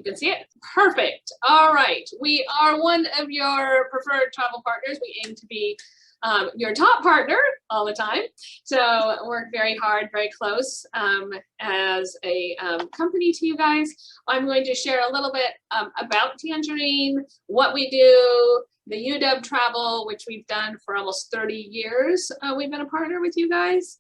You can see it? Perfect. All right. We are one of your preferred travel partners. We aim to be your top partner all the time. So work very hard, very close as a company to you guys. I'm going to share a little bit about Tangerine, what we do, the UW travel, which we've done for almost 30 years. We've been a partner with you guys.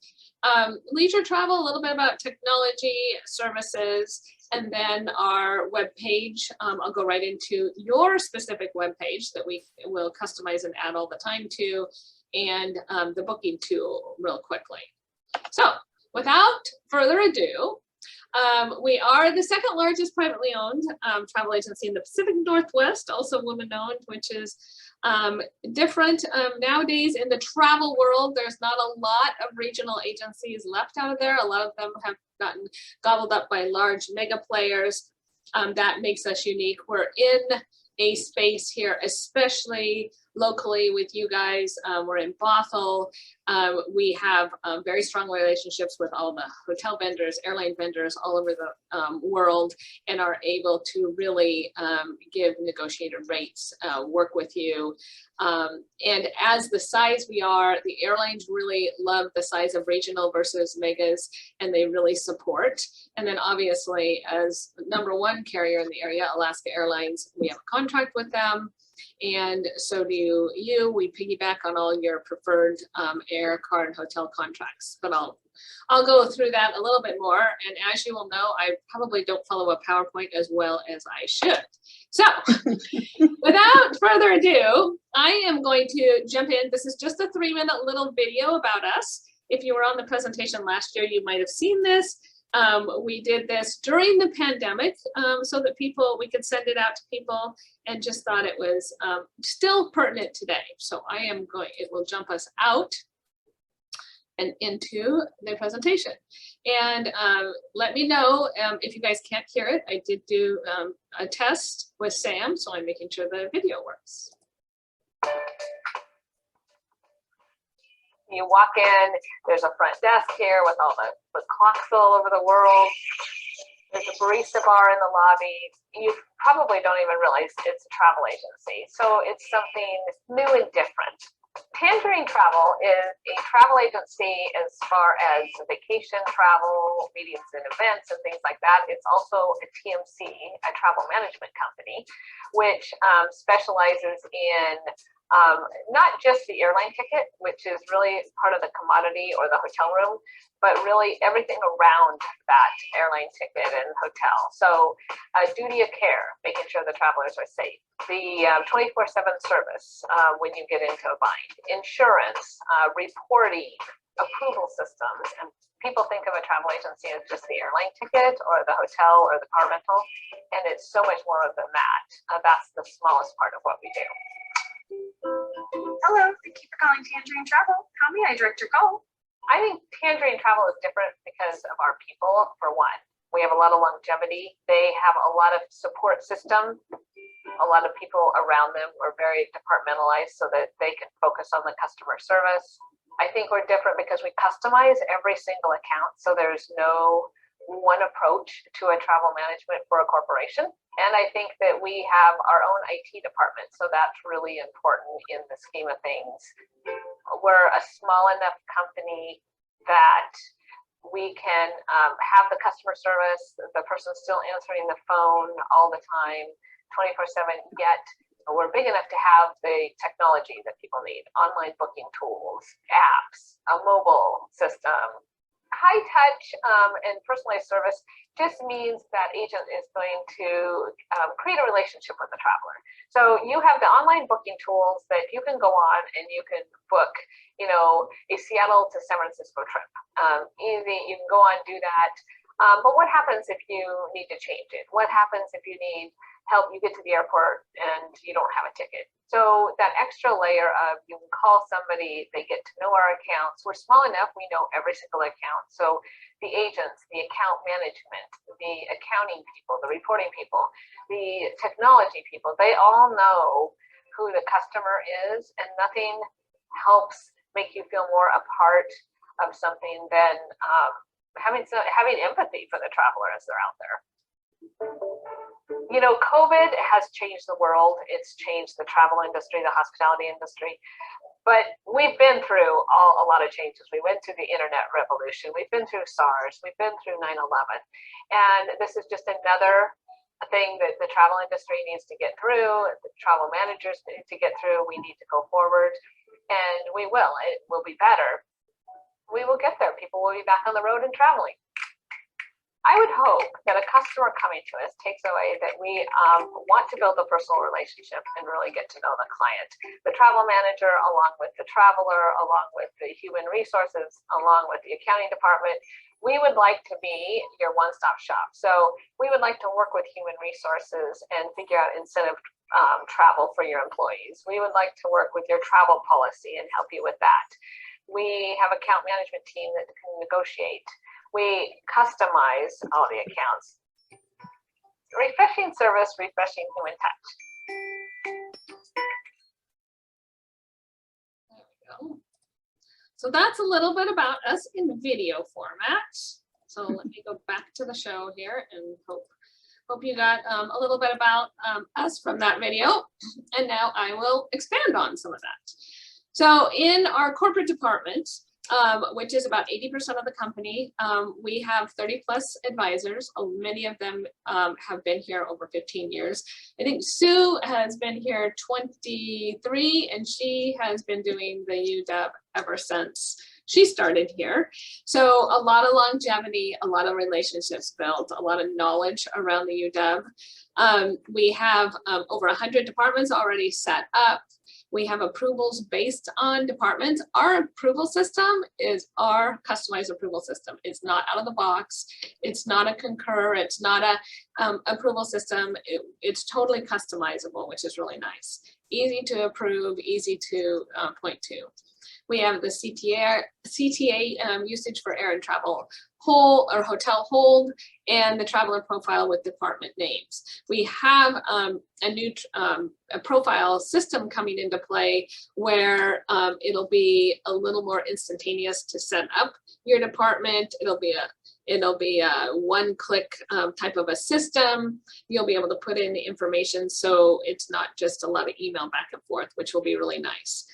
Leisure travel, a little bit about technology, services, and then our webpage. I'll go right into your specific webpage that we will customize and add all the time to, and the booking tool real quickly. So without further ado, we are the second largest privately owned travel agency in the Pacific Northwest, also woman-owned, which is different nowadays in the travel world. There's not a lot of regional agencies left out of there. A lot of them have gotten gobbled up by large mega players. That makes us unique. We're in a space here, especially locally with you guys. We're in Bothell. We have very strong relationships with all the hotel vendors, airline vendors all over the world, and are able to really give negotiated rates, work with you. And as the size we are, the airlines really love the size of regional versus megas, and they really support. And then obviously, as #1 carrier in the area, Alaska Airlines, we have a contract with them. And so do you. We piggyback on all your preferred air, car, and hotel contracts. But I'll go through that a little bit more. And as you will know, I probably don't follow a PowerPoint as well as I should. So without further ado, I am going to jump in. This is just a 3-minute little video about us. If you were on the presentation last year, you might have seen this. We did this during the pandemic so that we could send it out to people, and just thought it was still pertinent today. So it will jump us out and into the presentation. And let me know if you guys can't hear it. I did do a test with Sam, so I'm making sure the video works. You walk in, there's a front desk here with all the clocks all over the world. There's a barista bar in the lobby. You probably don't even realize it's a travel agency. So it's something new and different. Tangerine Travel is a travel agency as far as vacation travel, meetings and events and things like that. It's also a TMC, a travel management company, which specializes in not just the airline ticket, which is really part of the commodity or the hotel room, but really everything around that airline ticket and hotel. So duty of care, making sure the travelers are safe. The 24/7 service when you get into a bind. Insurance, reporting, approval systems. And people think of a travel agency as just the airline ticket or the hotel or the car rental. And it's so much more than that. That's the smallest part of what we do. Hello, thank you for calling Tangerine Travel. How may I direct your call? I think Tangerine Travel is different because of our people, for one. We have a lot of longevity. They have a lot of support system. A lot of people around them are very departmentalized so that they can focus on the customer service. I think we're different because we customize every single account. So there's no one approach to a travel management for a corporation. And I think that we have our own IT department. So that's really important in the scheme of things. We're a small enough company that we can have the customer service, the person still answering the phone all the time, 24/7, yet we're big enough to have the technology that people need, online booking tools, apps, a mobile system. High touch and personalized service just means that agent is going to create a relationship with the traveler. So you have the online booking tools that you can go on and you can book, a Seattle to San Francisco trip. Easy, you can go on, do that. But what happens if you need to change it? What happens if you need help, you get to the airport and you don't have a ticket? So that extra layer of you can call somebody, they get to know our accounts. We're small enough, we know every single account. So the agents, the account management, the accounting people, the reporting people, the technology people, they all know who the customer is, and nothing helps make you feel more a part of something than having empathy for the traveler as they're out there. You know, COVID has changed the world. It's changed the travel industry, the hospitality industry. But we've been through a lot of changes. We went through the internet revolution. We've been through SARS. We've been through 9/11. And this is just another thing that the travel industry needs to get through, the travel managers need to get through. We need to go forward, and we will. It will be better. We will get there. People will be back on the road and traveling. I would hope that a customer coming to us takes away that we want to build a personal relationship and really get to know the client. The travel manager, along with the traveler, along with the human resources, along with the accounting department, we would like to be your one-stop shop. So we would like to work with human resources and figure out incentive travel for your employees. We would like to work with your travel policy and help you with that. We have account management team that can negotiate. We customize all the accounts. Refreshing service, refreshing human touch. There we go. So that's a little bit about us in video format. So let me go back to the show here and hope you got a little bit about us from that video. And now I will expand on some of that. So in our corporate department, which is about 80% of the company, we have 30 plus advisors. Many of them have been here over 15 years. I think Sue has been here 23, and she has been doing the UW ever since she started here. So a lot of longevity, a lot of relationships built, a lot of knowledge around the UW. We have over 100 departments already set up. We have approvals based on departments. Our approval system is our customized approval system. It's not out of the box. It's not a Concur. It's not a approval system. It's totally customizable, which is really nice. Easy to approve, easy to point to. We have the CTA usage for air and travel hold or hotel hold, and the traveler profile with department names. We have a new profile system coming into play where it'll be a little more instantaneous to set up your department. It'll be a one-click type of a system. You'll be able to put in the information, so it's not just a lot of email back and forth, which will be really nice.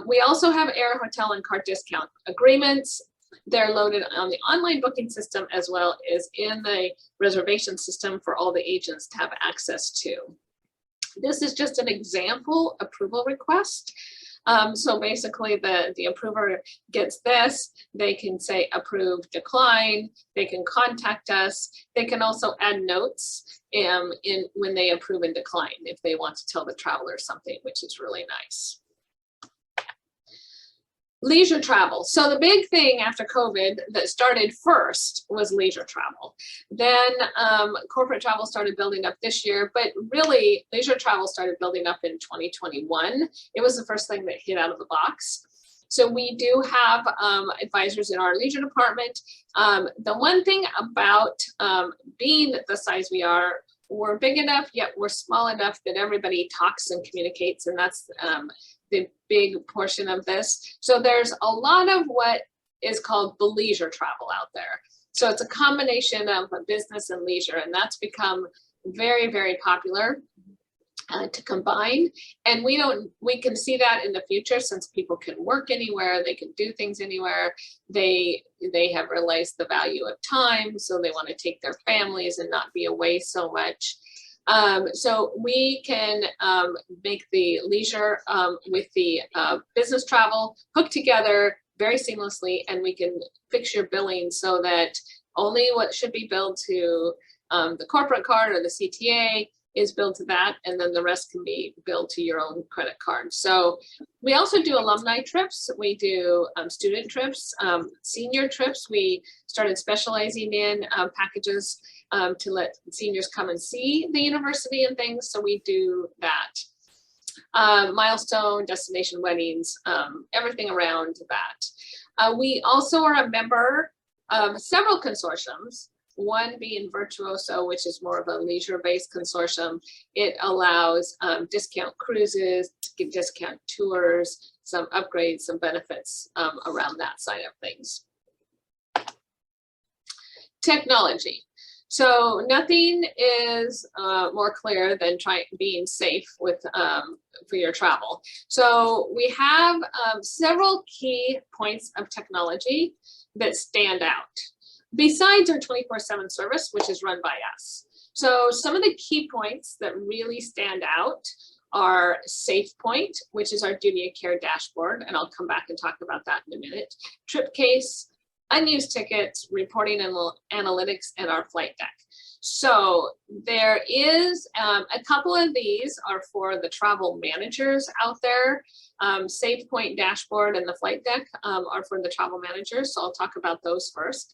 We also have air, hotel, and car discount agreements. They're loaded on the online booking system as well as in the reservation system for all the agents to have access to. This is just an example approval request. So basically the approver gets this, they can say approve, decline, they can contact us. They can also add notes when they approve and decline if they want to tell the traveler something, which is really nice. Leisure travel. So the big thing after COVID that started first was leisure travel. Then corporate travel started building up this year, but really leisure travel started building up in 2021. It was the first thing that hit out of the box. So we do have advisors in our leisure department. The one thing about being the size we are, we're big enough, yet we're small enough that everybody talks and communicates, and that's the big portion of this. So there's a lot of what is called the leisure travel out there. So it's a combination of business and leisure, and that's become very, very popular to combine. And we can see that in the future, since people can work anywhere, they can do things anywhere. They have realized the value of time, so they want to take their families and not be away so much. So we can make the leisure with the business travel hooked together very seamlessly, and we can fix your billing so that only what should be billed to the corporate card or the CTA is billed to that, and then the rest can be billed to your own credit card. So we also do alumni trips. We do student trips, senior trips. We started specializing in packages to let seniors come and see the university and things. So we do that. Milestone, destination weddings, everything around that. We also are a member of several consortiums, one being Virtuoso, which is more of a leisure-based consortium. It allows discount cruises, discount tours, some upgrades, some benefits around that side of things. Technology. So nothing is more clear than being safe with for your travel. So we have several key points of technology that stand out, besides our 24/7 service, which is run by us. So some of the key points that really stand out are SafePoint, which is our duty of care dashboard, and I'll come back and talk about that in a minute. Trip case, unused tickets, reporting and analytics, and our flight deck. So there is a couple of these are for the travel managers out there. SafePoint dashboard and the flight deck are for the travel managers. So I'll talk about those first.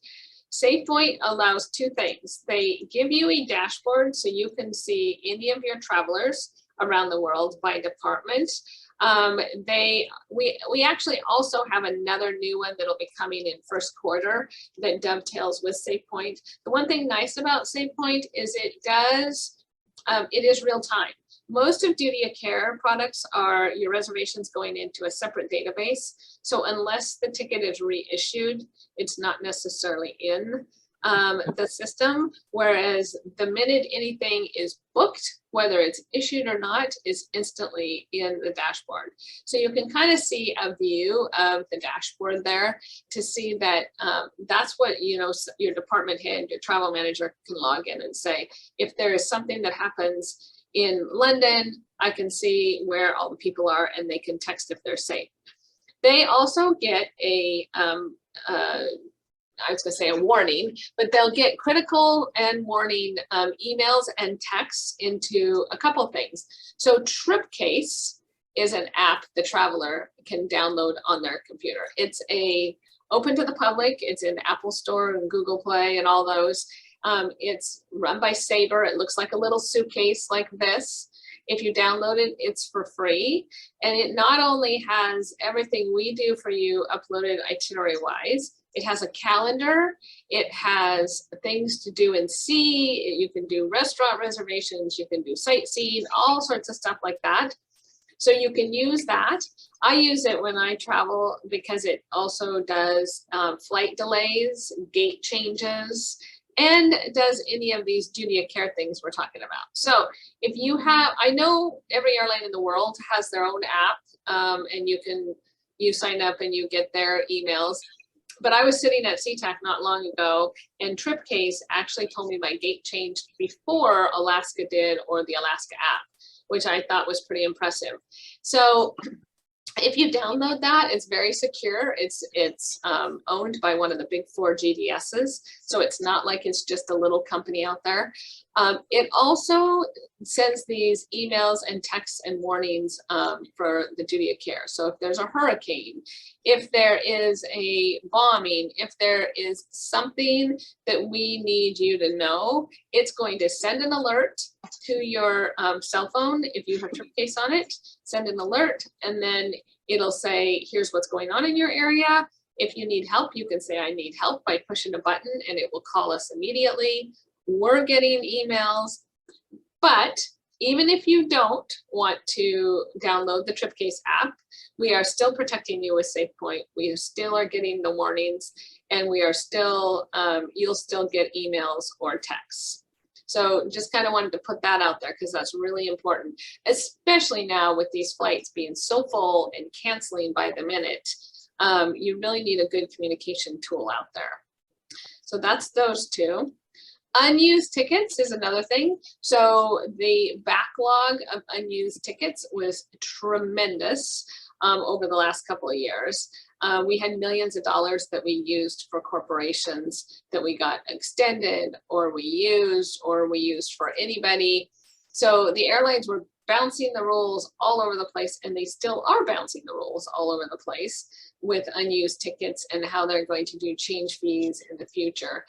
SafePoint allows two things. They give you a dashboard so you can see any of your travelers around the world by department. We actually also have another new one that'll be coming in first quarter that dovetails with SafePoint. The one thing nice about SafePoint is it is real time. Most of duty of care products are your reservations going into a separate database. So unless the ticket is reissued, it's not necessarily in the system. Whereas the minute anything is booked, whether it's issued or not, is instantly in the dashboard. So you can kind of see a view of the dashboard there to see that that's what, you know, your department head, your travel manager can log in and say, if there is something that happens in London, I can see where all the people are and they can text if they're safe. They also get I was going to say a warning, but they'll get critical and warning emails and texts into a couple things. So TripCase is an app the traveler can download on their computer. It's open to the public. It's in Apple Store and Google Play and all those. It's run by Sabre. It looks like a little suitcase like this. If you download it, it's for free. And it not only has everything we do for you uploaded itinerary-wise, it has a calendar, it has things to do and see, you can do restaurant reservations, you can do sightseeing, all sorts of stuff like that. So you can use that. I use it when I travel because it also does flight delays, gate changes, and does any of these duty of care things we're talking about. So if you have, I know every airline in the world has their own app, and you sign up and you get their emails. But I was sitting at SeaTac not long ago, and TripCase actually told me my gate changed before Alaska did, or the Alaska app, which I thought was pretty impressive. So if you download that, it's very secure. It's owned by one of the big 4 GDSs, so it's not like it's just a little company out there. It also sends these emails and texts and warnings for the duty of care. So if there's a hurricane, if there is a bombing, if there is something that we need you to know, it's going to send an alert to your cell phone. If you have TripCase on it, send an alert, and then it'll say, here's what's going on in your area. If you need help, you can say, I need help, by pushing a button, and it will call us immediately. We're getting emails, but even if you don't want to download the TripCase app, we are still protecting you with SafePoint. We still are getting the warnings, and we are still, you'll still get emails or texts. So just kind of wanted to put that out there because that's really important, especially now with these flights being so full and canceling by the minute. You really need a good communication tool out there. So that's those two. Unused tickets is another thing. So the backlog of unused tickets was tremendous over the last couple of years. We had millions of dollars that we used for corporations that we got extended, or we used for anybody. So the airlines were bouncing the rules all over the place, and they still are bouncing the rules all over the place with unused tickets and how they're going to do change fees in the future.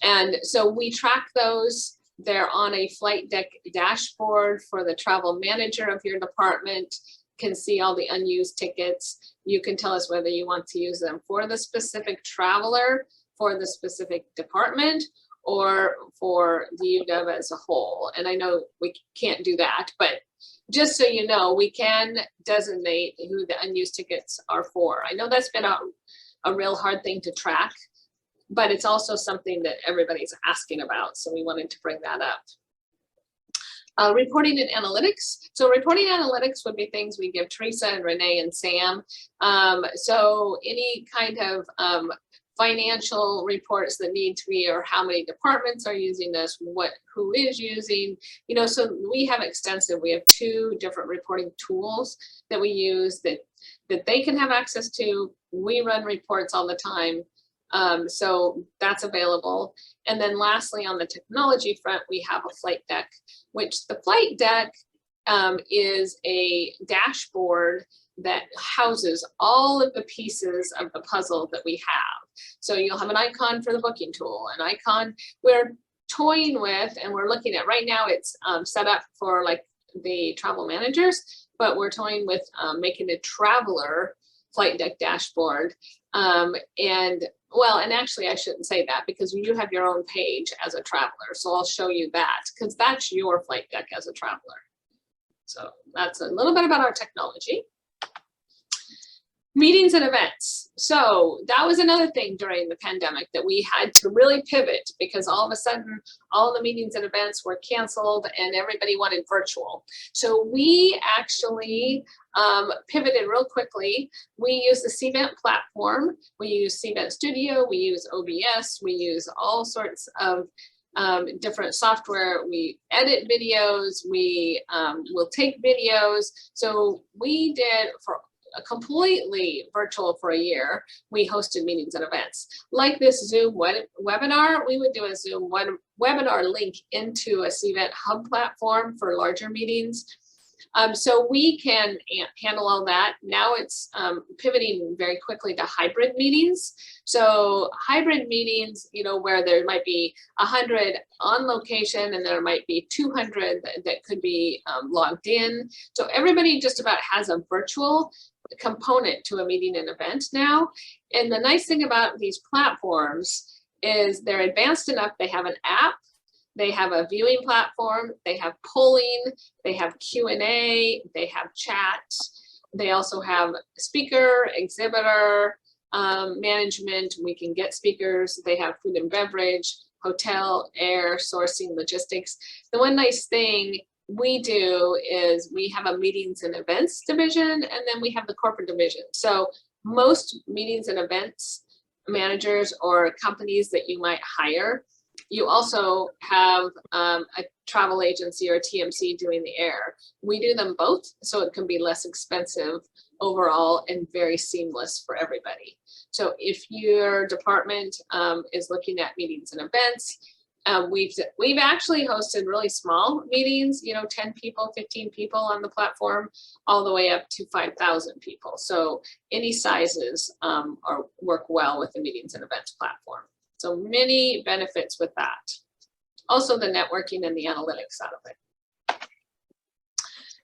And so we track those. They're on a flight deck dashboard for the travel manager of your department, can see all the unused tickets. You can tell us whether you want to use them for the specific traveler, for the specific department, or for the UW as a whole. And I know we can't do that, but just so you know, we can designate who the unused tickets are for. I know that's been a real hard thing to track, but it's also something that everybody's asking about. So we wanted to bring that up. Reporting and analytics. So reporting analytics would be things we give Teresa and Renee and Sam. So any kind of financial reports that need to be, or how many departments are using this, who is using, you know, so we have we have 2 different reporting tools that we use that they can have access to. We run reports all the time. So that's available. And then lastly, on the technology front, we have a flight deck, which the flight deck is a dashboard that houses all of the pieces of the puzzle that we have. So you'll have an icon for the booking tool, an icon we're toying with, and we're looking at right now, it's set up for like the travel managers, but we're toying with making a traveler flight deck dashboard. And actually I shouldn't say that, because you have your own page as a traveler. So I'll show you that, because that's your flight deck as a traveler. So that's a little bit about our technology. Meetings and events. So that was another thing during the pandemic that we had to really pivot, because all of a sudden, all the meetings and events were canceled and everybody wanted virtual. So we actually pivoted real quickly. We use the Cvent platform. We use Cvent Studio. We use OBS. We use all sorts of different software. We edit videos. We will take videos. So we did for a completely virtual for a year. We hosted meetings and events like this Zoom webinar. We would do a Zoom webinar link into a Cvent Hub platform for larger meetings. So we can handle all that. Now it's pivoting very quickly to hybrid meetings. So hybrid meetings, you know, where there might be 100 on location and there might be 200 that could be logged in. So everybody just about has a virtual component to a meeting and event now. And the nice thing about these platforms is they're advanced enough. They have an app. They have a viewing platform, they have polling, they have Q&A, they have chat. They also have speaker, exhibitor, management. We can get speakers. They have food and beverage, hotel, air, sourcing, logistics. The one nice thing we do is we have a meetings and events division, and then we have the corporate division. So most meetings and events managers or companies that you might hire, you also have a travel agency or a TMC doing the air. We do them both, so it can be less expensive overall and very seamless for everybody. So if your department is looking at meetings and events, we've actually hosted really small meetings, you know, 10 people, 15 people on the platform, all the way up to 5,000 people. So any sizes work well with the meetings and events platform. So many benefits with that. Also the networking and the analytics out of it.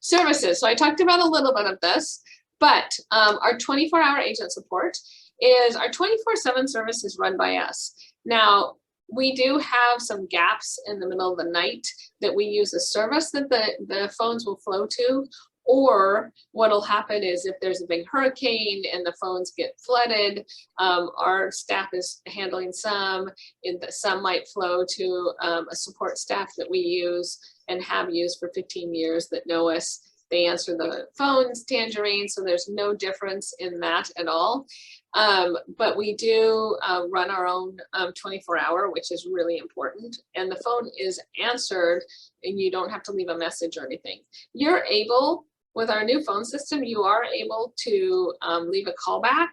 Services, so I talked about a little bit of this, but our 24-hour agent support is our 24/7 service is run by us. Now, we do have some gaps in the middle of the night that we use a service that the phones will flow to, or what'll happen is if there's a big hurricane and the phones get flooded, our staff is handling some, and some might flow to a support staff that we use and have used for 15 years that know us. They answer the phones, Tangerine, so there's no difference in that at all. But we do run our own 24-hour, which is really important. And the phone is answered and you don't have to leave a message or anything. You're able, with our new phone system, you are able to leave a callback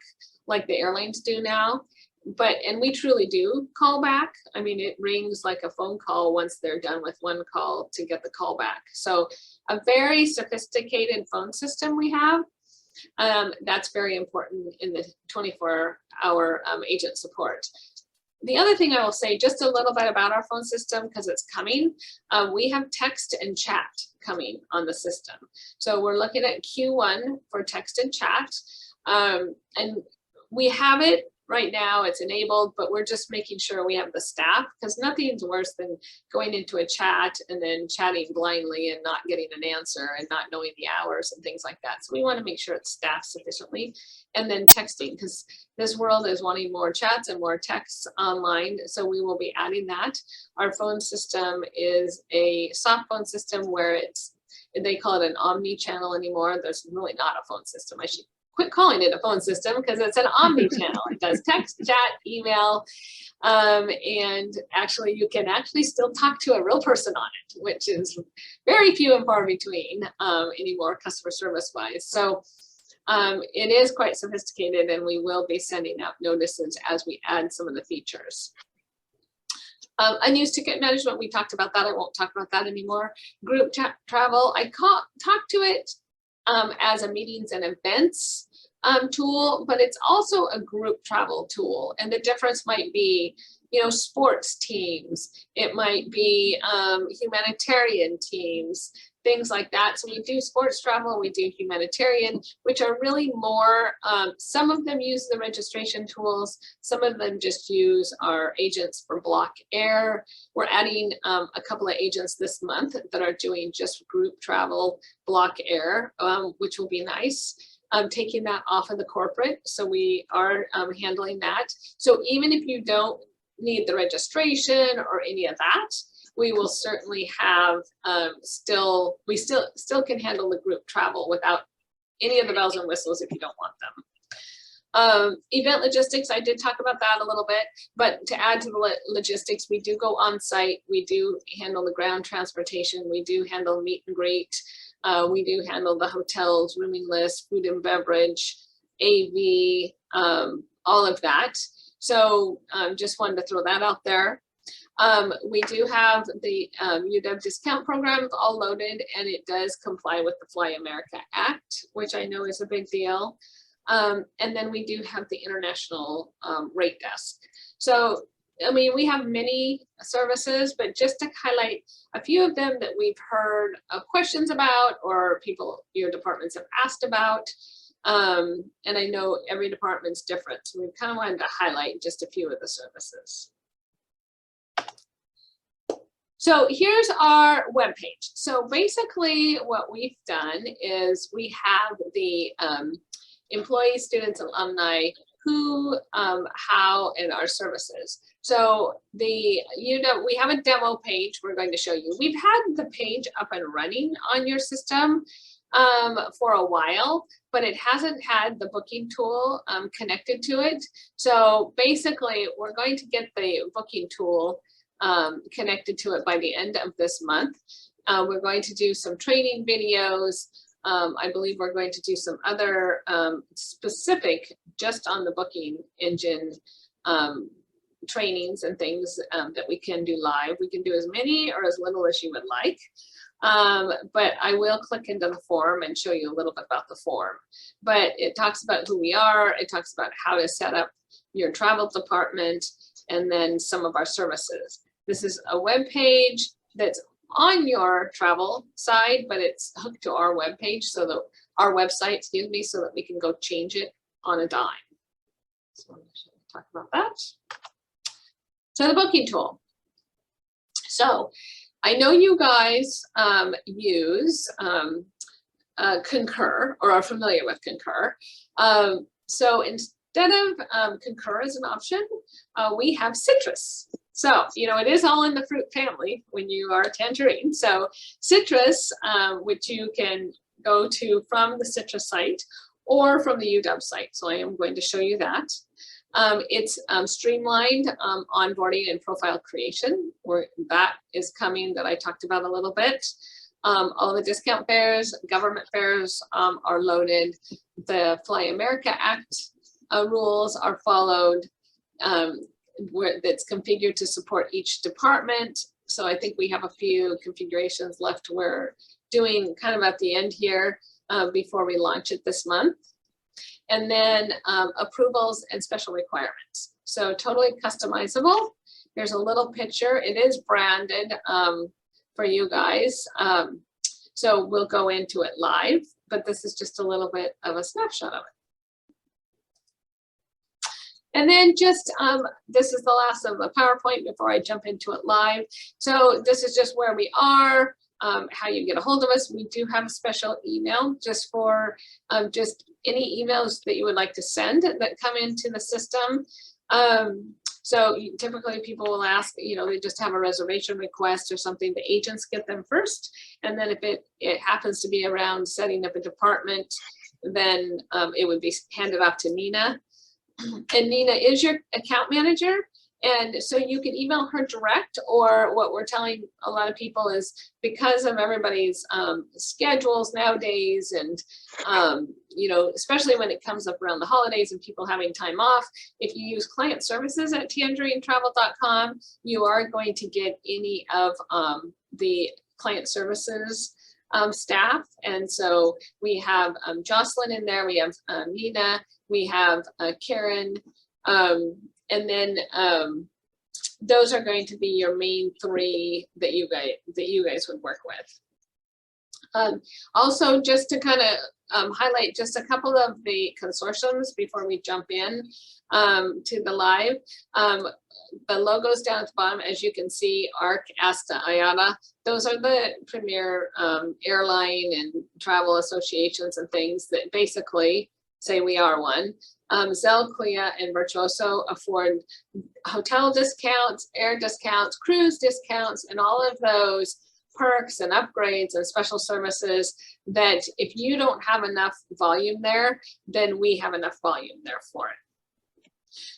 like the airlines do now. And we truly do call back. I mean, it rings like a phone call once they're done with one call to get the call back. So a very sophisticated phone system we have. That's very important in the 24-hour agent support. The other thing I will say just a little bit about our phone system, because it's coming, we have text and chat coming on the system. So we're looking at Q1 for text and chat. And we have it right now it's enabled, but we're just making sure we have the staff, because nothing's worse than going into a chat and then chatting blindly and not getting an answer and not knowing the hours and things like that. So we want to make sure it's staffed sufficiently. And then texting, because this world is wanting more chats and more texts online. So we will be adding that. Our phone system is a soft phone system where they call it an omni-channel anymore. There's really not a phone system. I should quit calling it a phone system because it's an omni-channel. It does text, chat, email, and actually you can actually still talk to a real person on it, which is very few and far between anymore, customer service wise. So it is quite sophisticated, and we will be sending out notices as we add some of the features. Unused ticket management, we talked about that. I won't talk about that anymore. Group travel, I talked to it as a meetings and events tool, but it's also a group travel tool. And the difference might be, you know, sports teams, it might be humanitarian teams, things like that. So we do sports travel, we do humanitarian, which are really more, some of them use the registration tools, some of them just use our agents for block air. We're adding a couple of agents this month that are doing just group travel block air, which will be nice. Taking that off of the corporate. So we are handling that. So even if you don't need the registration or any of that, we will certainly have we still can handle the group travel without any of the bells and whistles if you don't want them. Event logistics, I did talk about that a little bit, but to add to the logistics, we do go on site, we do handle the ground transportation, we do handle meet and greet, we do handle the hotels, rooming list, food and beverage, AV, all of that. So just wanted to throw that out there. We do have the UW discount program all loaded, and it does comply with the Fly America Act, which I know is a big deal. And then we do have the international rate desk. So, I mean, we have many services, but just to highlight a few of them that we've heard questions about, or your departments have asked about. And I know every department's different, so we kind of wanted to highlight just a few of the services. So here's our webpage. So basically what we've done is we have the employees, students, alumni, who, how, and our services. So we have a demo page we're going to show you. We've had the page up and running on your system for a while, but it hasn't had the booking tool connected to it. So basically we're going to get the booking tool connected to it by the end of this month. We're going to do some training videos. I believe we're going to do some other specific just on the booking engine trainings and things that we can do live. We can do as many or as little as you would like. But I will click into the form and show you a little bit about the form. But it talks about who we are. It talks about how to set up your travel department, and then some of our services. This is a web page that's on your travel side, but it's hooked to our web page, so that our website, excuse me, so that we can go change it on a dime. So I'm going to talk about that. So the booking tool. So I know you guys use Concur, or are familiar with Concur. So instead of Concur as an option, we have Citrus. So, you know, it is all in the fruit family when you are Tangerine. So Citrus, which you can go to from the Citrus site or from the UW site. So I am going to show you that. It's streamlined onboarding and profile creation, where that is coming, that I talked about a little bit. All the discount fairs, government fairs are loaded. The Fly America Act rules are followed. That's configured to support each department. So I think we have a few configurations left we're doing kind of at the end here before we launch it this month. And then approvals and special requirements. So totally customizable. Here's a little picture. It is branded for you guys. So we'll go into it live, but this is just a little bit of a snapshot of it. And then just, this is the last of the PowerPoint before I jump into it live. So this is just where we are, how you get a hold of us. We do have a special email just for just any emails that you would like to send that come into the system. So typically people will ask, you know, they just have a reservation request or something, the agents get them first. And then if it happens to be around setting up a department, then it would be handed off to Nina. And Nina is your account manager. And so you can email her direct, or what we're telling a lot of people is because of everybody's schedules nowadays, and you know, especially when it comes up around the holidays and people having time off, if you use client services at tangerinetravel.com, you are going to get any of the client services staff. And so we have Jocelyn in there, we have Nina, we have Karen, and then those are going to be your main three that you guys would work with. Also, just to kind of highlight just a couple of the consortiums before we jump in to the live. The logos down at the bottom, as you can see, ARC, ASTA, IATA, those are the premier airline and travel associations and things that basically say we are one. Zelle, Clia, and Virtuoso afford hotel discounts, air discounts, cruise discounts, and all of those perks and upgrades and special services that if you don't have enough volume there, then we have enough volume there for it.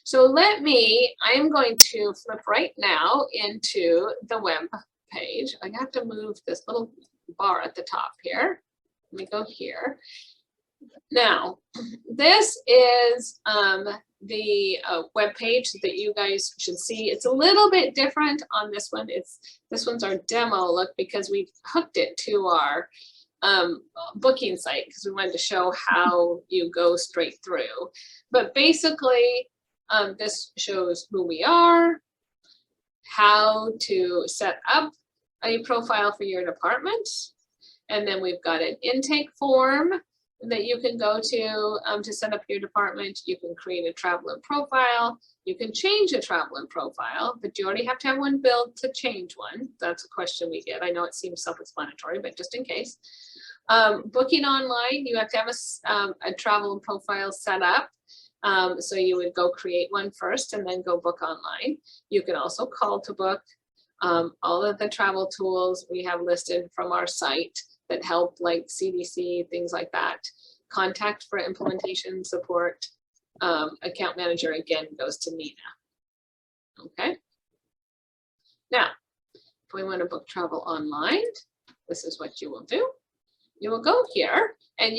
So I'm going to flip right now into the web page. I have to move this little bar at the top here. Let me go here. Now, this is the web page that you guys should see. It's a little bit different on this one. This one's our demo look because we've hooked it to our booking site because we wanted to show how you go straight through. But basically, this shows who we are, how to set up a profile for your department, and then we've got an intake form that you can go to set up your department. You can create a traveler profile. You can change a traveler profile, but you already have to have one built to change one. That's a question we get. I know it seems self-explanatory, but just in case. Booking online, you have to have a travel profile set up. So you would go create one first and then go book online. You can also call to book. All of the travel tools we have listed from our site that help, like CDC, things like that. Contact for implementation support. Account manager, again, goes to Nina. Okay. Now, if we want to book travel online, this is what you will do. You will go here and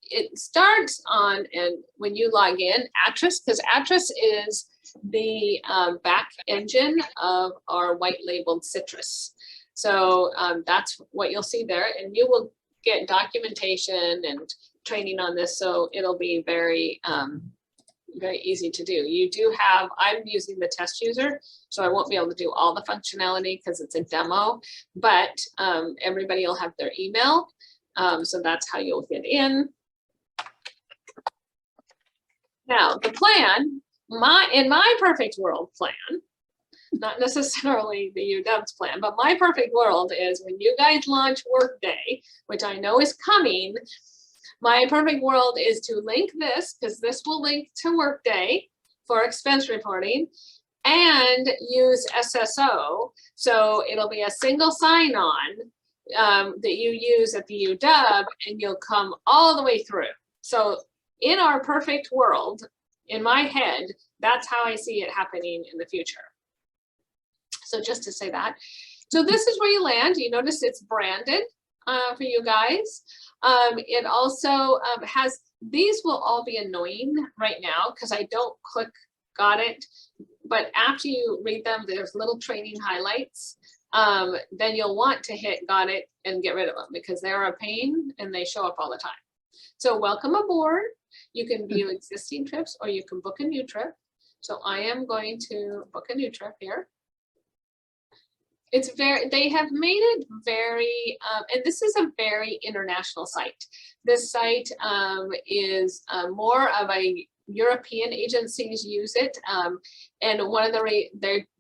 it starts on, and when you log in, Atris, because Atris is the back engine of our white labeled Citrus. So that's what you'll see there, and you will get documentation and training on this, so it'll be very, very easy to do. You do have, I'm using the test user, so I won't be able to do all the functionality because it's a demo, but everybody will have their email, so that's how you'll get in. Now, the plan, in my perfect world plan, not necessarily the UW's plan, but my perfect world is when you guys launch Workday, which I know is coming, my perfect world is to link this, because this will link to Workday for expense reporting, and use SSO. So it'll be a single sign-on that you use at the UW, and you'll come all the way through. So in our perfect world, in my head, that's how I see it happening in the future. So just to say that. So this is where you land. You notice it's branded for you guys. It also has, these will all be annoying right now because I don't click got it. But after you read them, there's little training highlights. Then you'll want to hit got it and get rid of them because they're a pain and they show up all the time. So welcome aboard. You can view existing trips or you can book a new trip. So I am going to book a new trip here. They have made it very, and this is a very international site. This site is more of a European agencies use it. And one of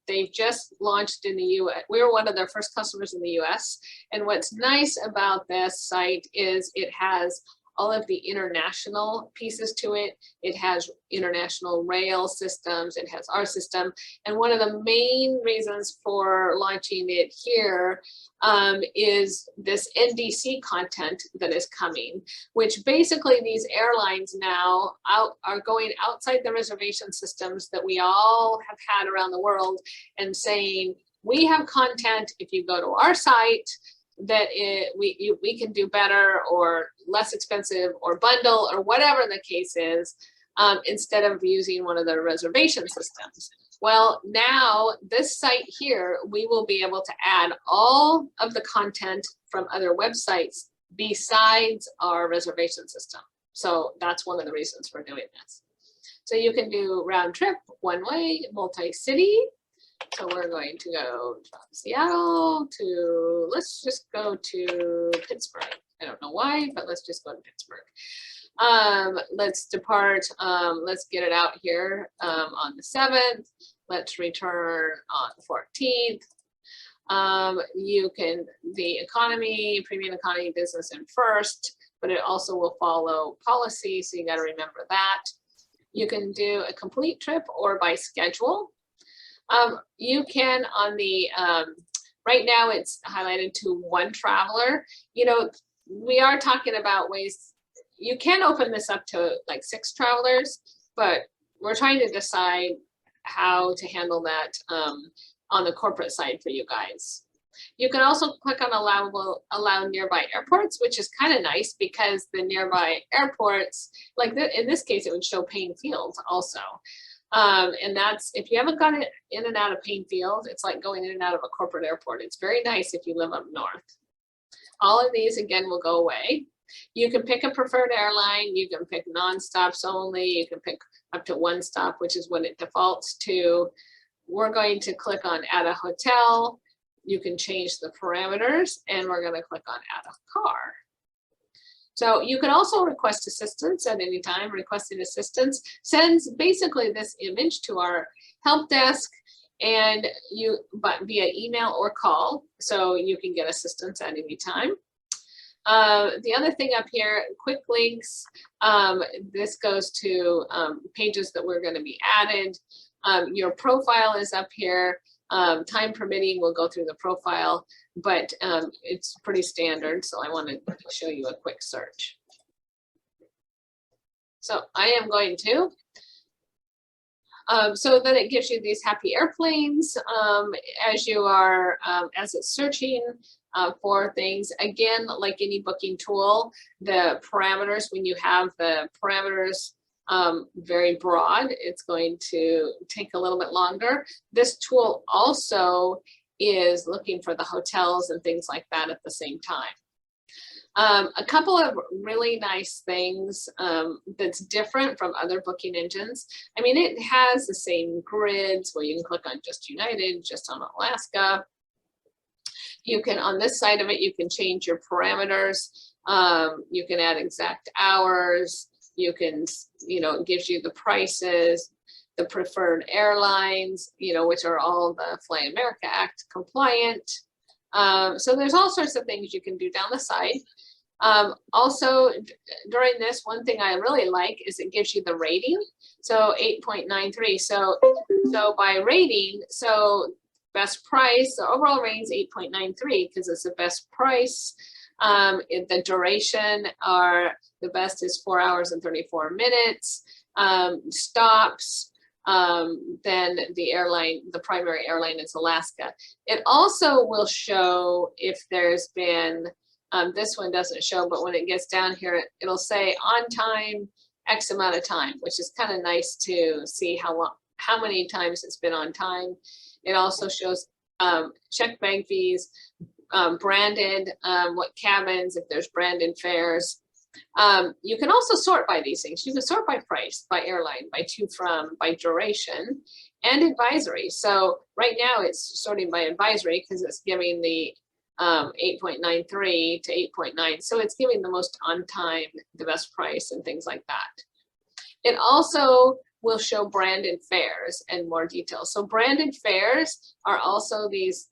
they've just launched in the US. We were one of their first customers in the US. And what's nice about this site is it has all of the international pieces to it. It has international rail systems, it has our system. And one of the main reasons for launching it here is this NDC content that is coming, which basically these airlines now are going outside the reservation systems that we all have had around the world and saying, we have content, if you go to our site, that we can do better or less expensive or bundle or whatever the case is, instead of using one of the reservation systems. Well, now this site here, we will be able to add all of the content from other websites besides our reservation system. So that's one of the reasons for doing this. So you can do round trip, one way, multi-city. So we're going to go from Seattle to, let's just go to Pittsburgh. I don't know why, but let's just go to Pittsburgh. Let's depart, let's get it out here on the 7th. Let's return on the 14th. You can, the economy, premium economy, business, and first, but it also will follow policy, so you got to remember that. You can do a complete trip or by schedule. You can on the, right now it's highlighted to one traveler. You know, we are talking about ways, you can open this up to like 6 travelers, but we're trying to decide how to handle that on the corporate side for you guys. You can also click on allow nearby airports, which is kind of nice because the nearby airports, like in this case, it would show Payne Field also. And that's, if you haven't gone in and out of Payne Field, it's like going in and out of a corporate airport. It's very nice if you live up north. All of these, again, will go away. You can pick a preferred airline. You can pick non-stops only. You can pick up to 1 stop, which is what it defaults to. We're going to click on add a hotel. You can change the parameters, and we're going to click on add a car. So you can also request assistance at any time. Requesting assistance sends basically this image to our help desk, and but via email or call, so you can get assistance at any time. The other thing up here, quick links. This goes to pages that we're going to be added. Your profile is up here. Time permitting, we'll go through the profile, but it's pretty standard, so I wanted to show you a quick search. So I am going to, so then it gives you these happy airplanes as you are, as it's searching for things. Again, like any booking tool, the parameters, when you have the parameters very broad, it's going to take a little bit longer. This tool also is looking for the hotels and things like that at the same time. A couple of really nice things that's different from other booking engines. I mean, it has the same grids where you can click on just United, just on Alaska. You can, on this side of it, you can change your parameters. You can add exact hours. You can, you know, it gives you the prices, the preferred airlines, you know, which are all the Fly America Act compliant. So there's all sorts of things you can do down the side. Also, during this, one thing I really like is it gives you the rating. So 8.93. So by rating, so best price, the overall rating is 8.93 because it's the best price. The duration the best is 4 hours and 34 minutes. Stops, then the airline, the primary airline is Alaska. It also will show if there's been, this one doesn't show, but when it gets down here, it'll say on time, X amount of time, which is kind of nice to see how many times it's been on time. It also shows check bag fees, branded, what cabins, if there's branded fares. You can also sort by these things. You can sort by price, by airline, by to from, by duration. and advisory. So right now it's sorting by advisory because it's giving the 8.93 to 8.9. So it's giving the most on time, the best price and things like that. It also will show branded fares and more details. So branded fares are also these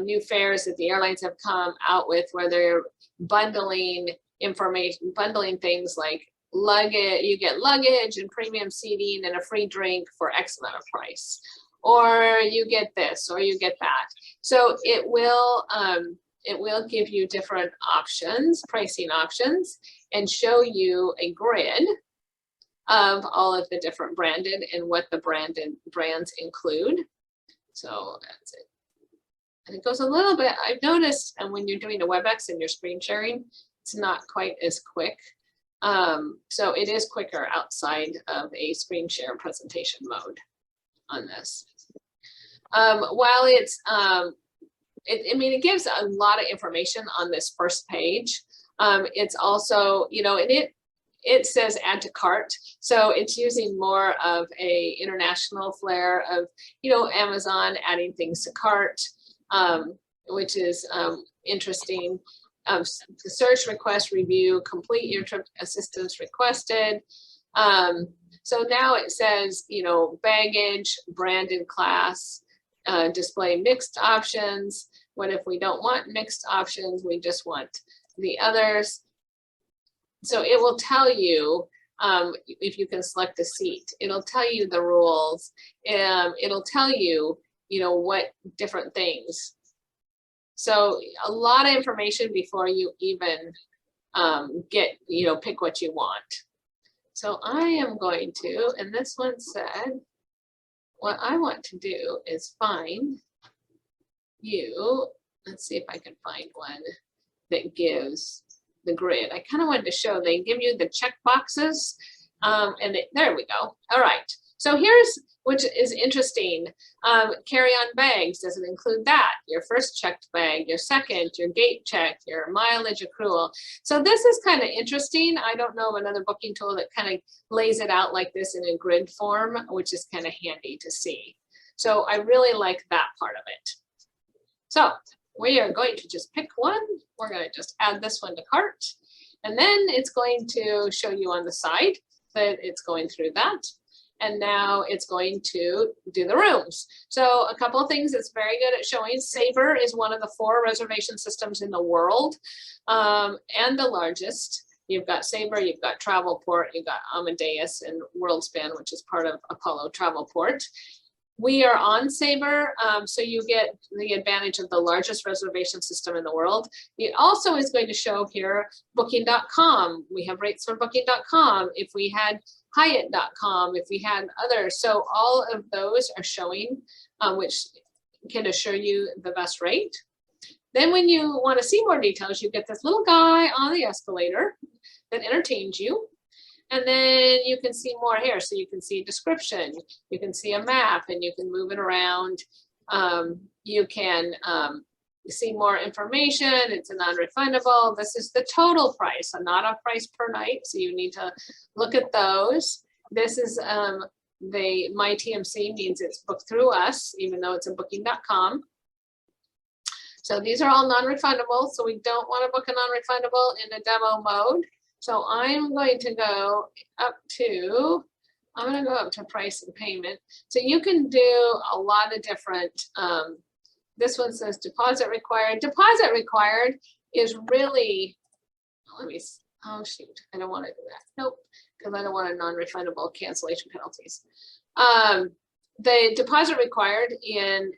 new fares that the airlines have come out with where they're bundling information, bundling things like luggage, you get luggage and premium seating and a free drink for X amount of price, or you get this, or you get that. So it will give you different options, pricing options, and show you a grid of all of the different branded and what the branded brands include. So that's it. And it goes a little bit, I've noticed, and when you're doing a WebEx and you're screen sharing, it's not quite as quick. So it is quicker outside of a screen share presentation mode on this. While it's, it gives a lot of information on this first page. It's also, and it says add to cart. So it's using more of a international flair of, Amazon adding things to cart, which is interesting. The search request review, complete your trip assistance requested. So now it says, baggage, branded class, display mixed options. What if we don't want mixed options? We just want the others. So it will tell you if you can select a seat. It'll tell you the rules. It'll tell you, what different things. So a lot of information before you even get, pick what you want. So I am going to, and this one said, what I want to do is find you, let's see if I can find one that gives the grid. I kind of wanted to show, they give you the check boxes, there we go. All right, so here's, which is interesting, carry-on bags, does it include that? Your first checked bag, your second, your gate check, your mileage accrual. So this is kind of interesting. I don't know of another booking tool that kind of lays it out like this in a grid form, which is kind of handy to see. So I really like that part of it. So we are going to just pick one. We're going to just add this one to cart. And then it's going to show you on the side that it's going through that. And now it's going to do the rooms. So a couple of things it's very good at showing. Sabre is one of the 4 reservation systems in the world, and the largest. You've got Sabre, you've got Travelport, you've got Amadeus and WorldSpan, which is part of Apollo Travelport. We are on Sabre, so you get the advantage of the largest reservation system in the world. It also is going to show here Booking.com. We have rates for Booking.com. If we had Hyatt.com, if we had others. So all of those are showing, which can assure you the best rate. Then when you want to see more details, you get this little guy on the escalator that entertains you. And then you can see more here. So you can see a description, you can see a map, and you can move it around. You can see more information. It's a non-refundable. This is the total price, so not a price per night. So you need to look at those. This is the My TMC means it's booked through us, even though it's a Booking.com. So these are all non-refundable. So we don't want to book a non-refundable in a demo mode. So I'm going to go up to, price and payment. So you can do a lot of different, this one says deposit required. Deposit required is really, oh shoot, I don't want to do that. Nope, because I don't want a non-refundable cancellation penalties. The deposit required in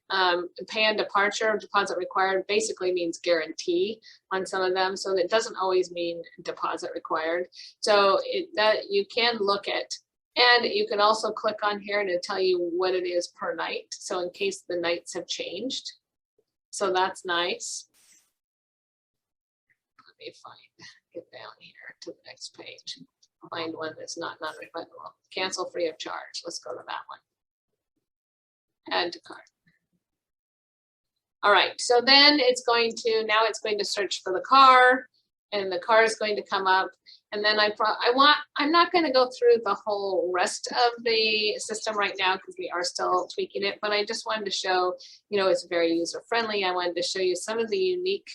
pay on departure, deposit required basically means guarantee on some of them. So it doesn't always mean deposit required. So that you can look at, and you can also click on here and it'll tell you what it is per night. So in case the nights have changed. So that's nice. Let me get down here to the next page. Find one that's not non-refundable. Cancel free of charge. Let's go to that one. Add to cart. All right, so then it's going to, now it's going to search for the car. and the car is going to come up. And then I'm not going to go through the whole rest of the system right now because we are still tweaking it, but I just wanted to show, it's very user friendly. I wanted to show you some of the unique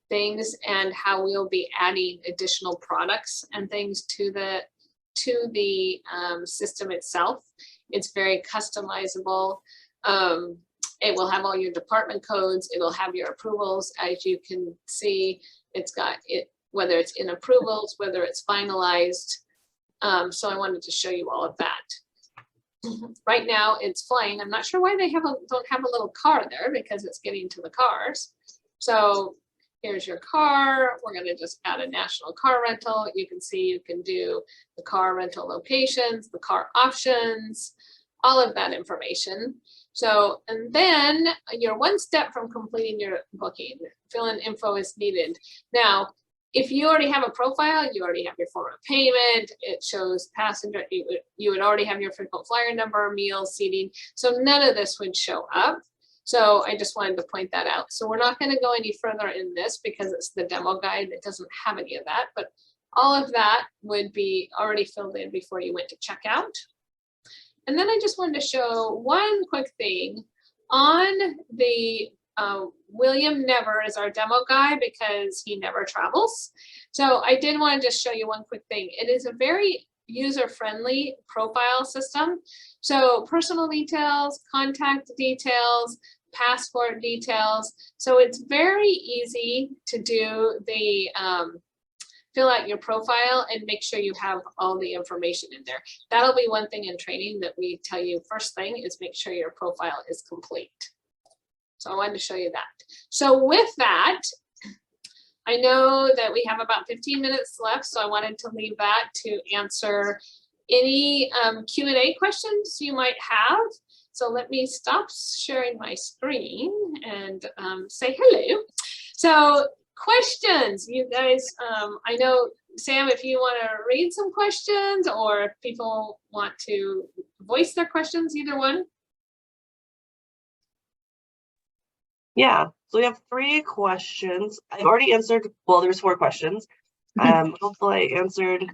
things and how we'll be adding additional products and things to the system itself. It's very customizable. It will have all your department codes. It'll have your approvals. As you can see, it's got it, whether it's in approvals, whether it's finalized. So I wanted to show you all of that. Right now it's flying. I'm not sure why they don't have a little car there, because it's getting to the cars. So here's your car. We're going to just add a national car rental. You can see you can do the car rental locations, the car options, all of that information. So, and then you're one step from completing your booking. Fill in info as needed. Now, if you already have a profile, you already have your form of payment, it shows passenger, you would already have your frequent flyer number, meals, seating. So none of this would show up. So I just wanted to point that out. So we're not going to go any further in this because it's the demo guide. It doesn't have any of that, but all of that would be already filled in before you went to checkout. And then I just wanted to show one quick thing on the William never is our demo guy because he never travels. So I did want to just show you one quick thing. It is a very user-friendly profile system. So personal details, contact details, passport details. So it's very easy to do the fill out your profile and make sure you have all the information in there. That'll be one thing in training that we tell you first thing is make sure your profile is complete. So I wanted to show you that. So with that, I know that we have about 15 minutes left, so I wanted to leave that to answer any Q&A questions you might have. So let me stop sharing my screen and say hello. So questions, you guys, I know, Sam, if you want to read some questions or if people want to voice their questions, either one. Yeah, so we have 3 questions. I've already answered, well, there's 4 questions. Hopefully I answered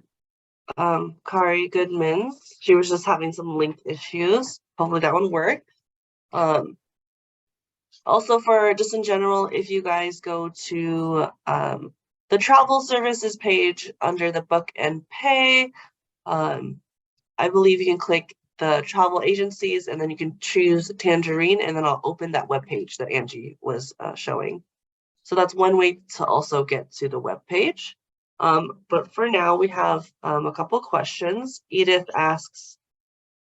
Kari Goodman's. She was just having some link issues. Hopefully that one worked. Also for just in general, if you guys go to the travel services page under the book and pay, I believe you can click the travel agencies and then you can choose Tangerine, and then I'll open that web page that Angie was showing. So that's one way to also get to the web page. But for now, we have a couple questions. Edith asks,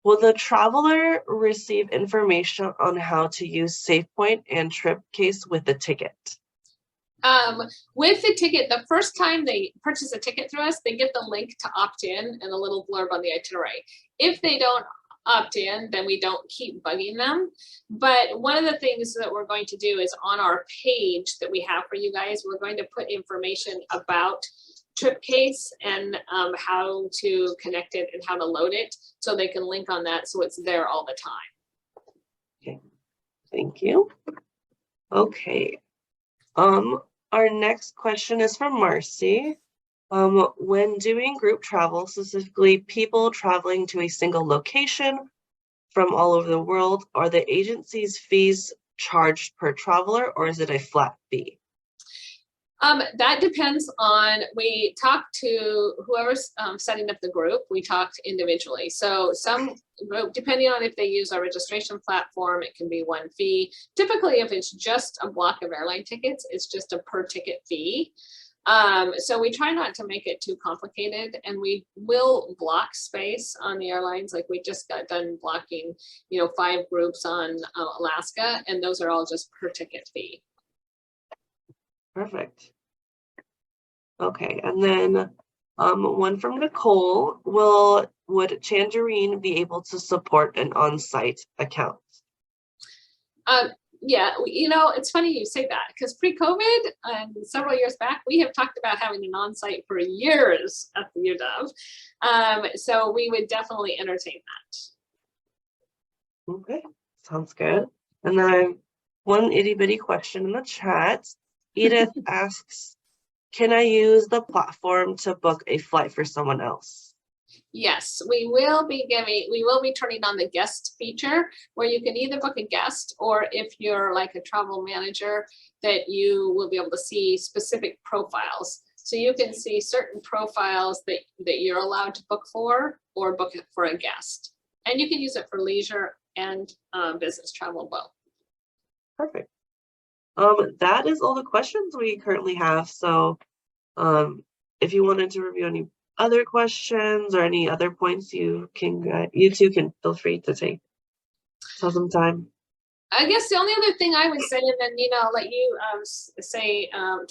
will the traveler receive information on how to use SafePoint and TripCase with the ticket? With the ticket, the first time they purchase a ticket through us, they get the link to opt in and a little blurb on the itinerary. If they don't opt in, then we don't keep bugging them. But one of the things that we're going to do is on our page that we have for you guys, we're going to put information about TripCase and how to connect it and how to load it so they can link on that so it's there all the time. Okay, thank you. Okay, our next question is from Marcy. When doing group travel, specifically people traveling to a single location from all over the world, are the agency's fees charged per traveler or is it a flat fee? That depends on, we talk to whoever's setting up the group, we talked individually. So some group, depending on if they use our registration platform, it can be one fee. Typically, if it's just a block of airline tickets, it's just a per ticket fee. So we try not to make it too complicated, and we will block space on the airlines. Like we just got done blocking, 5 groups on Alaska, and those are all just per ticket fee. Perfect. Okay, and then one from Nicole, would Tangerine be able to support an on-site account? Yeah, it's funny you say that because pre-COVID and several years back, we have talked about having an on-site for years at the UW. So we would definitely entertain that. Okay, sounds good. And then I have one itty bitty question in the chat. Edith asks, can I use the platform to book a flight for someone else? Yes, we will be turning on the guest feature where you can either book a guest, or if you're like a travel manager, that you will be able to see specific profiles. So you can see certain profiles that you're allowed to book for, or book it for a guest. And you can use it for leisure and business travel both. Perfect. That is all the questions we currently have. So if you wanted to review any other questions or any other points, you two can feel free to take some time. I guess the only other thing I would say, and then I'll let you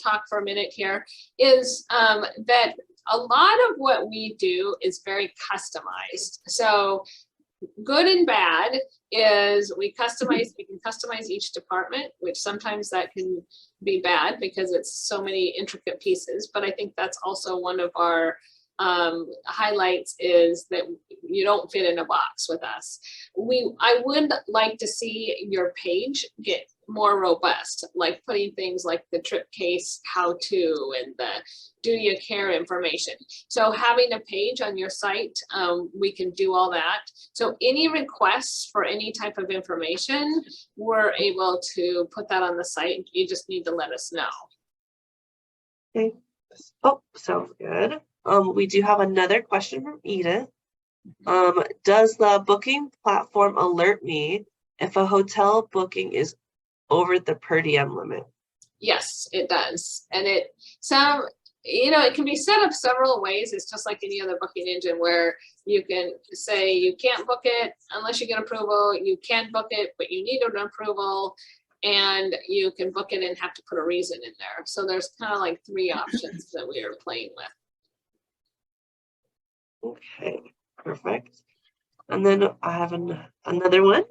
talk for a minute here, is that a lot of what we do is very customized. So good and bad is we can customize each department, which sometimes that can be bad because it's so many intricate pieces. But I think that's also one of our highlights, is that you don't fit in a box with us. I would like to see your page get more robust, like putting things like the trip case how to and the duty of care information. So having a page on your site, we can do all that. So any requests for any type of information, we're able to put that on the site. You just need to let us know. Okay. Oh, sounds good. We do have another question from Edith. Does the booking platform alert me if a hotel booking is over the per diem limit? Yes, it does. And it can be set up several ways. It's just like any other booking engine where you can say you can't book it unless you get approval. You can book it, but you need an approval. And you can book it and have to put a reason in there. So there's kind of like 3 options that we are playing with. Okay, perfect. And then I have another one.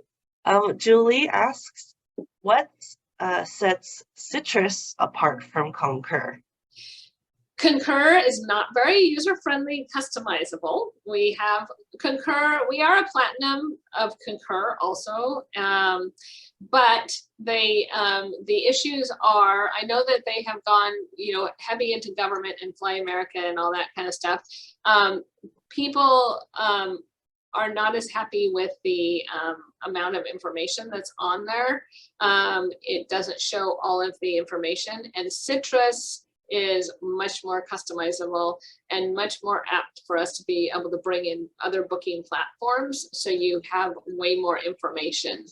Julie asks, what sets Citrus apart from Concur? Concur is not very user-friendly, customizable. We have Concur, we are a platinum of Concur also, but the issues are, I know that they have gone, heavy into government and Fly America and all that kind of stuff. People are not as happy with the amount of information that's on there. It doesn't show all of the information, and Citrus is much more customizable and much more apt for us to be able to bring in other booking platforms, so you have way more information.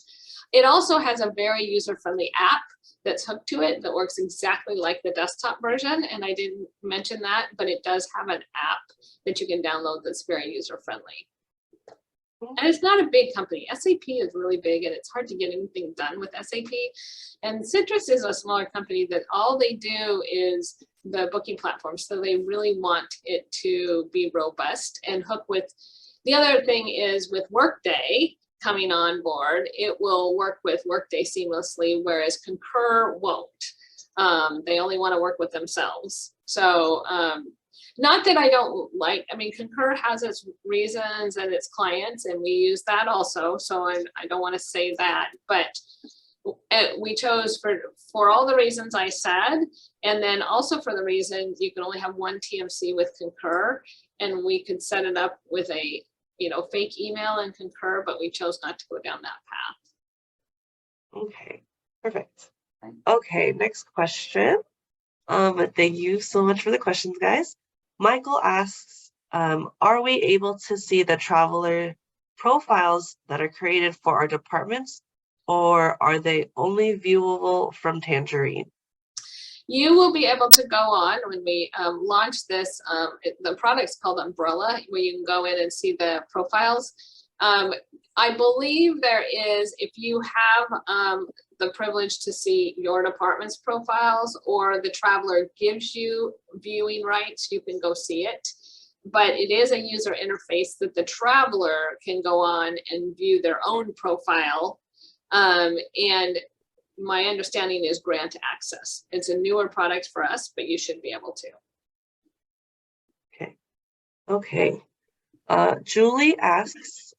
It also has a very user-friendly app that's hooked to it that works exactly like the desktop version, and I didn't mention that, but it does have an app that you can download that's very user-friendly. And it's not a big company. SAP is really big, and it's hard to get anything done with SAP. And Citrus is a smaller company that all they do is the booking platform. So they really want it to be robust and hook with. The other thing is with Workday coming on board, it will work with Workday seamlessly, whereas Concur won't. They only want to work with themselves. So not that I don't like, Concur has its reasons and its clients, and we use that also. So I don't want to say that, but we chose for all the reasons I said, and then also for the reason you can only have one TMC with Concur, and we could set it up with a fake email and Concur, but we chose not to go down that path. Okay, perfect. Okay, next question. Thank you so much for the questions, guys. Michael asks, are we able to see the traveler profiles that are created for our departments, or are they only viewable from Tangerine? You will be able to go on when we launch this. The product's called Umbrella, where you can go in and see the profiles. I believe there is, if you have the privilege to see your department's profiles, or the traveler gives you viewing rights, you can go see it. But it is a user interface that the traveler can go on and view their own profile. And my understanding is grant access. It's a newer product for us, but you should be able to. Okay. Julie asks,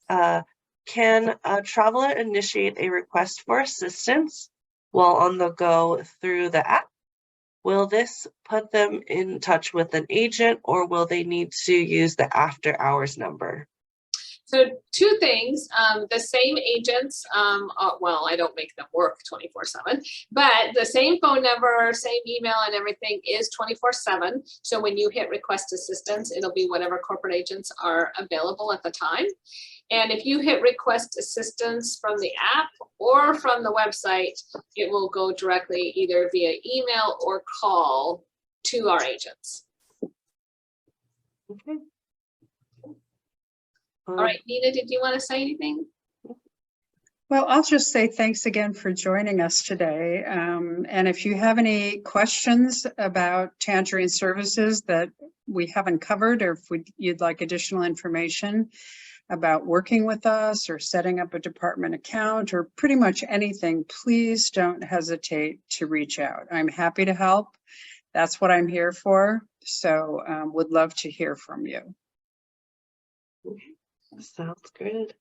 can a traveler initiate a request for assistance while on the go through the app? will this put them in touch with an agent, or will they need to use the after hours number? So two things, the same agents, well, I don't make them work 24/7, but the same phone number, same email and everything is 24/7. So when you hit request assistance, it'll be whatever corporate agents are available at the time. And if you hit request assistance from the app or from the website, it will go directly either via email or call to our agents. Okay. All right, Nina, did you want to say anything? Well, I'll just say thanks again for joining us today. And if you have any questions about Tangerine services that we haven't covered, or if you'd like additional information about working with us or setting up a department account or pretty much anything, please don't hesitate to reach out. I'm happy to help. That's what I'm here for. So would love to hear from you. Sounds good.